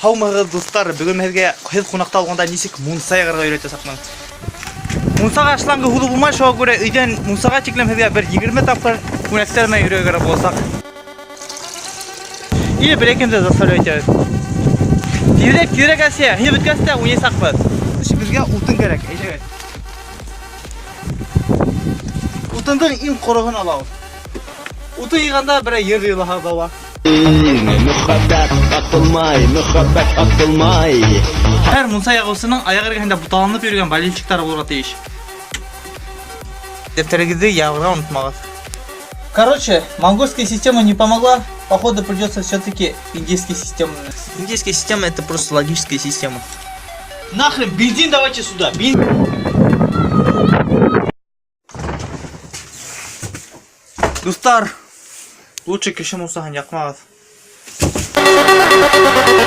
Хаумагы достар, бүгін мәзге хез қонақта алғанда несек мунсаяғырға үйреті сақман. Мунсаға ашланғы хулы болмай, шоға көре үйден мунсаға чеклем хезге бір 20 тапқыр күнәттермен үйрегері болсақ. Или бір екенде заставляйте. Тезірек әсе, не бүткәсті өне сақпыз. Бізге ұтын керек, әйшеге. Ұтындың ең қорығын алауыз. Ұтын иғанда бір ер жылыға дауа. Мөхәббәт атылмай. Әр мұнса яғысының аяқ әргенде бұталанып жүрген болельщиктары болуға тиіш. Дефтеріңізді яғыға ұнытмағыз. Короче, монгольская система не помогла. Походу придется все-таки индийская система. Индийская система — это просто логическая система. Нахрен, бензин давайте сюда. Достар, лучше кеше мұнсаған яқмағыз.